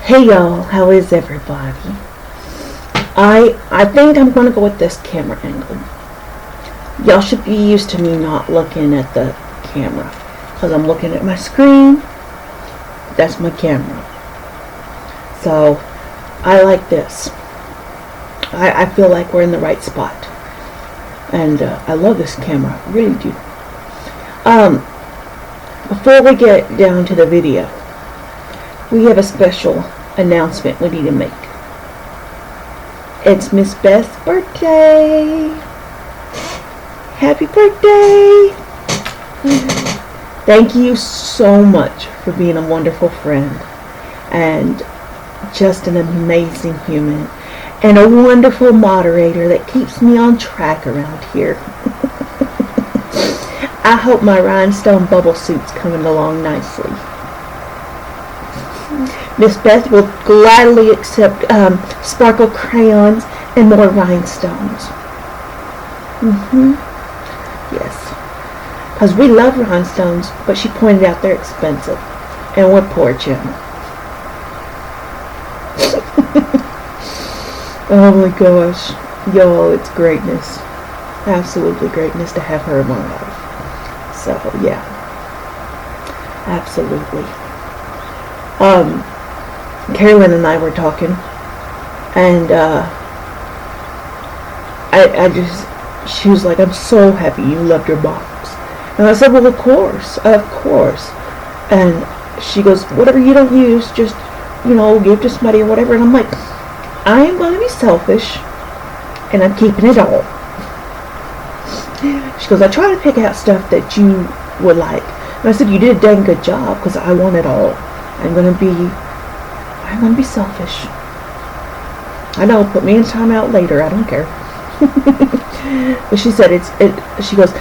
Hey y'all, how is everybody? I think I'm gonna go with this camera angle. Y'all should be used to me not looking at the camera, because I'm looking at my screen. That's my camera. So I like this. I feel like we're in the right spot, and I love this camera, I really do. Before we get down to the video, we have a special announcement we need to make. It's Ms Beth's birthday. Happy birthday! Thank you so much for being a wonderful friend and just an amazing human and a wonderful moderator that keeps me on track around here. I hope my rhinestone bubble suit's coming along nicely. Ms Beth will gladly accept sparkle crayons and more rhinestones. Yes. Because we love rhinestones, but she pointed out they're expensive. And we're poor, Jim. Oh my gosh. Y'all, it's greatness. Absolutely greatness to have her in my life. So, yeah. Absolutely. Carolyn and I were talking, and she was like, I'm so happy you loved your box. And I said, well, of course. And she goes, whatever you don't use, just, give to somebody or whatever. And I'm like, I am going to be selfish, and I'm keeping it all. She goes, I try to pick out stuff that you would like. And I said, you did a dang good job, because I want it all. I'm going to be selfish. I know, put me in timeout later, I don't care. But she said, she goes,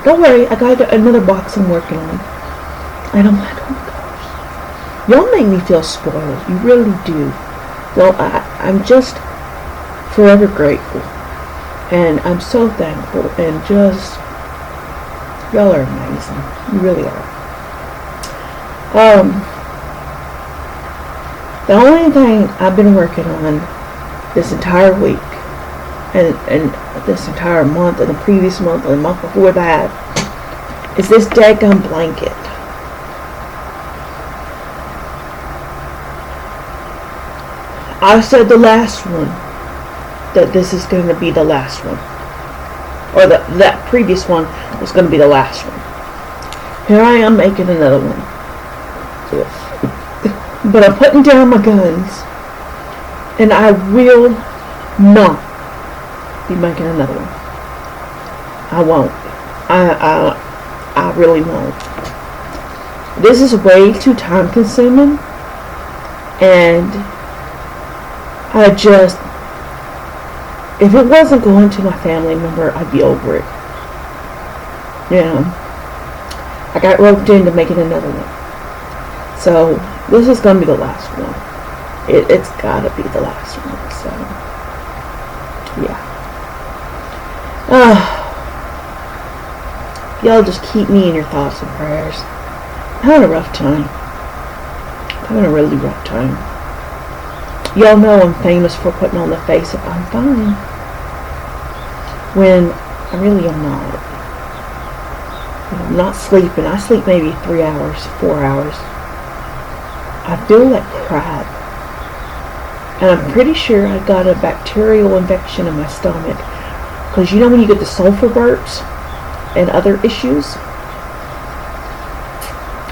don't worry, I got another box I'm working on. And I'm like, oh my gosh. Y'all make me feel spoiled, you really do. Well, I'm just forever grateful. And I'm so thankful, and just, y'all are amazing. You really are. The only thing I've been working on this entire week, and this entire month, and the previous month, and the month before that, is this daggum blanket. I said the last one that this is going to be the last one, or that previous one was going to be the last one. Here I am making another one. But I'm putting down my guns, and I will not be making another one. I won't. I really won't. This is way too time consuming, and if it wasn't going to my family member, I'd be over it. I got roped into making another one. So this is going to be the last one. It's got to be the last one. So, yeah. Y'all just keep me in your thoughts and prayers. I'm having a rough time. I'm having a really rough time. Y'all know I'm famous for putting on the face of I'm fine, when I really am not. I'm not sleeping. I sleep maybe 3 hours, 4 hours. I feel like crap. And I'm pretty sure I got a bacterial infection in my stomach. Because when you get the sulfur burps and other issues,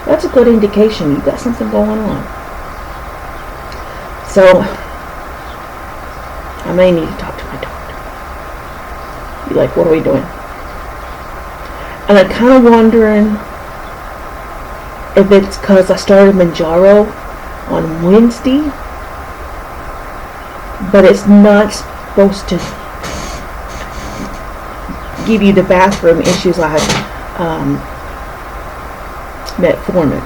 that's a good indication you got something going on. So, I may need to talk to my doctor. Be like, what are we doing? And I'm kind of wondering if it's because I started Manjaro on Wednesday, but it's not supposed to give you the bathroom issues I metformin.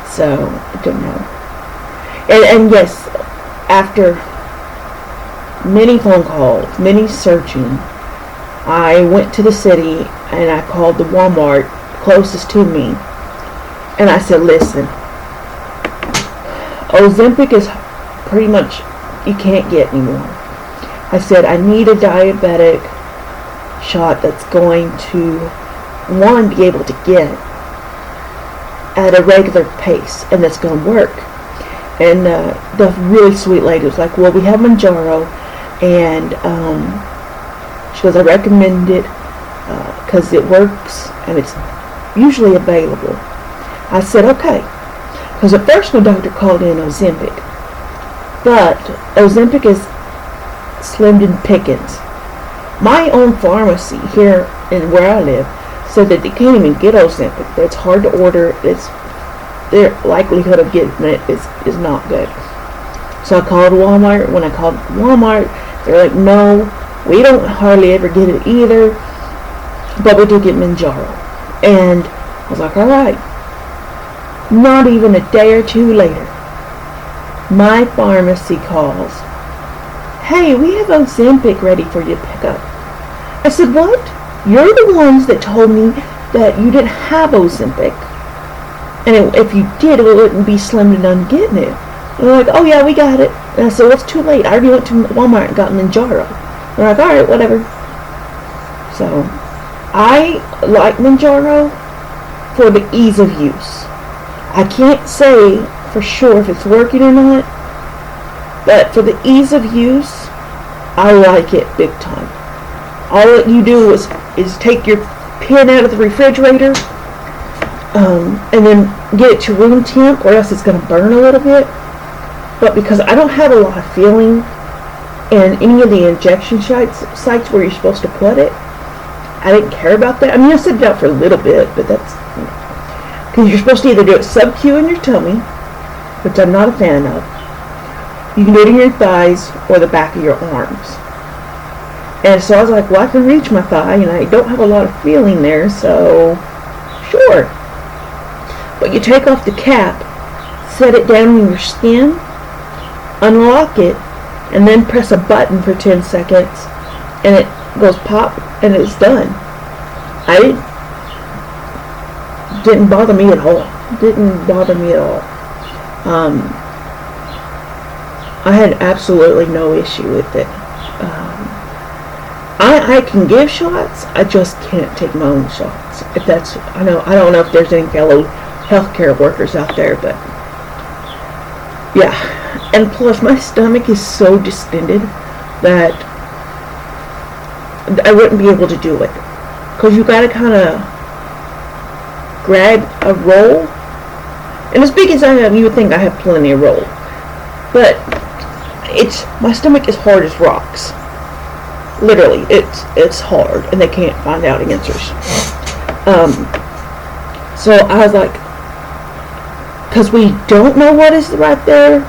So I don't know. And yes, after many phone calls, many searching, I went to the city and I called the Walmart closest to me, and I said, listen, Ozempic is pretty much, you can't get anymore. I said, I need a diabetic shot that's going to, one, be able to get at a regular pace, and that's going to work. And the really sweet lady was like, well, we have Manjaro, and she goes, I recommend it because it works and it's usually available. I said, okay. Because at first my doctor called in Ozempic, but Ozempic is slimmed in pickings. My own pharmacy here in where I live said that they can't even get Ozempic. That it's hard to order. Their likelihood of getting it is not good. So I called Walmart. When I called Walmart, they're like, no, we don't hardly ever get it either, but we do get Manjaro. And I was like, alright. Not even a day or two later, my pharmacy calls, hey, we have Ozempic ready for you to pick up. I said, what? You're the ones that told me that you didn't have Ozempic, and if you did, it wouldn't be slim to none getting it. And they're like, oh yeah, we got it. And I said, well, it's too late. I already went to Walmart and got Manjaro. They're like, alright, whatever. So, I like Manjaro for the ease of use. I can't say for sure if it's working or not, but for the ease of use, I like it big time. All that you do is take your pen out of the refrigerator, and then get it to room temp, or else it's going to burn a little bit. But because I don't have a lot of feeling in any of the injection sites where you're supposed to put it, I didn't care about that. I mean, I set it out for a little bit, but that's, because you're supposed to either do it sub-Q in your tummy, which I'm not a fan of. You can do it in your thighs or the back of your arms. And so I was like, well, I can reach my thigh, and I don't have a lot of feeling there, so sure. But you take off the cap, set it down in your skin, unlock it, and then press a button for 10 seconds, and it goes pop, and it's done. Didn't bother me at all. I had absolutely no issue with it. I can give shots, I just can't take my own shots. If that's, I don't know if there's any fellow healthcare workers out there, but yeah. And plus, my stomach is so distended that I wouldn't be able to do it, because you gotta kind of grab a roll, and as big as I am, you would think I have plenty of roll, but my stomach is hard as rocks. Literally, it's hard, and they can't find out answers. So I was like, because we don't know what is right there,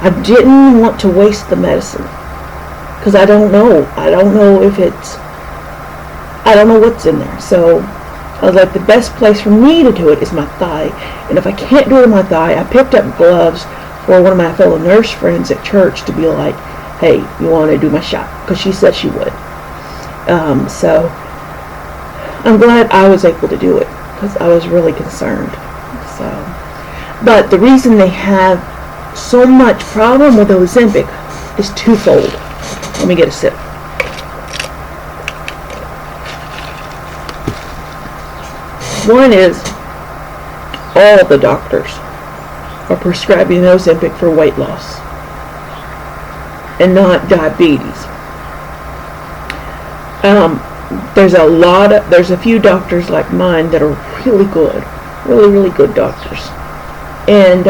I didn't want to waste the medicine, because I don't know if it's, I don't know what's in there. So I was like, the best place for me to do it is my thigh, and if I can't do it in my thigh, I picked up gloves for one of my fellow nurse friends at church to be like, hey, you want to do my shot? Because she said she would. So I'm glad I was able to do it, because I was really concerned. So, but the reason they have so much problem with Ozempic is twofold. Let me get a sip. One is all the doctors are prescribing Ozempic for weight loss and not diabetes. There's a few doctors like mine that are really good, really good doctors, and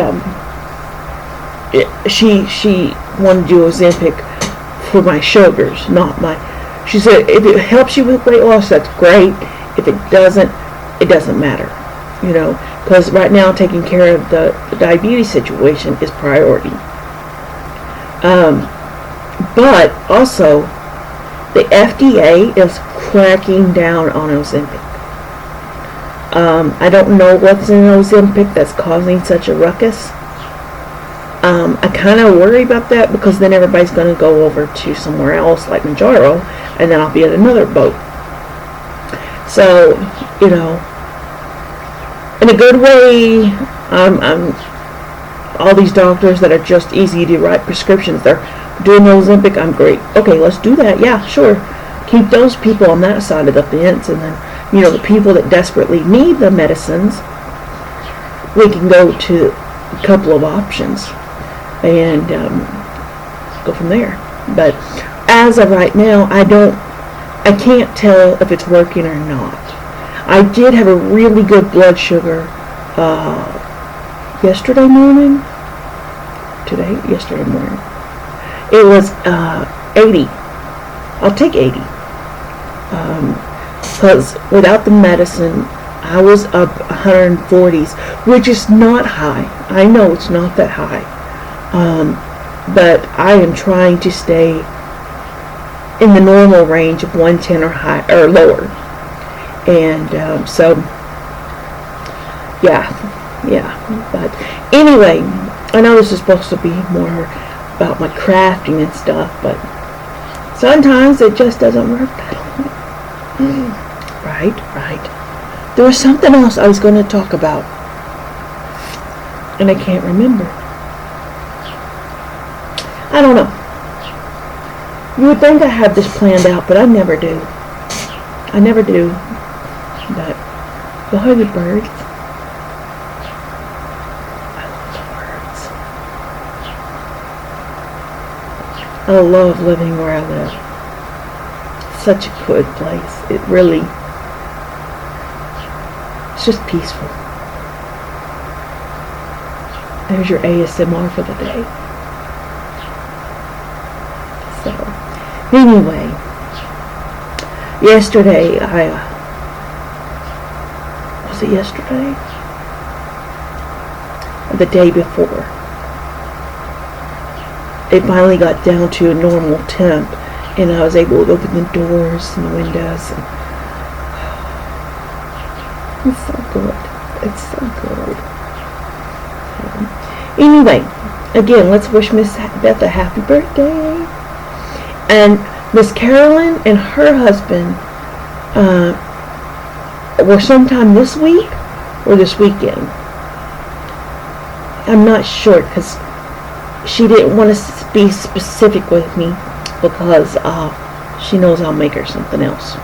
she wanted to do Ozempic for my sugars, not my. She said if it helps you with weight loss, that's great. If it doesn't, it doesn't matter, because right now taking care of the diabetes situation is priority. But also, the FDA is cracking down on Ozempic. I don't know what's in Ozempic that's causing such a ruckus. I kind of worry about that, because then everybody's going to go over to somewhere else like Manjaro, and then I'll be at another boat. So, in a good way, I'm all these doctors that are just easy to write prescriptions. They're doing the Ozempic. I'm great. Okay, let's do that. Yeah, sure. Keep those people on that side of the fence, and then, the people that desperately need the medicines, we can go to a couple of options and go from there. But as of right now, I can't tell if it's working or not. I did have a really good blood sugar yesterday morning. Yesterday morning. It was 80. I'll take 80. Because without the medicine, I was up 140s, which is not high. I know it's not that high. But I am trying to stay in the normal range of 110 or high or lower. And so, yeah. But anyway, I know this is supposed to be more about my crafting and stuff, but sometimes it just doesn't work that way. Right. There was something else I was going to talk about, and I can't remember. I don't know. You would think I had this planned out, but I never do. But y'all hear the birds? I love the birds. I love living where I live. Such a good place. It really, it's just peaceful. There's your ASMR for the day. So, anyway, yesterday, was it yesterday? Or the day before? It finally got down to a normal temp, and I was able to open the doors and the windows. And it's so good. It's so good. Anyway, again, let's wish Ms Beth a happy birthday. And Miss Carolyn and her husband were sometime this week or this weekend. I'm not sure, because she didn't want to be specific with me, because she knows I'll make her something else.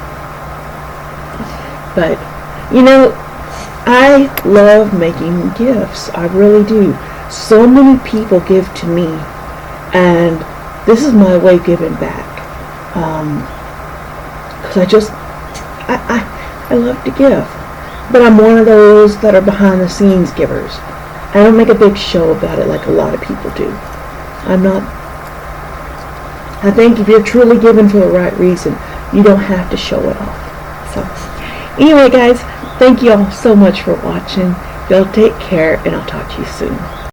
But, I love making gifts. I really do. So many people give to me, and this is my way of giving back. Because I love to give. But I'm one of those that are behind the scenes givers. I don't make a big show about it like a lot of people do. I'm not. I think if you're truly giving for the right reason, you don't have to show it off. So, anyway, guys, thank you all so much for watching. Y'all take care, and I'll talk to you soon.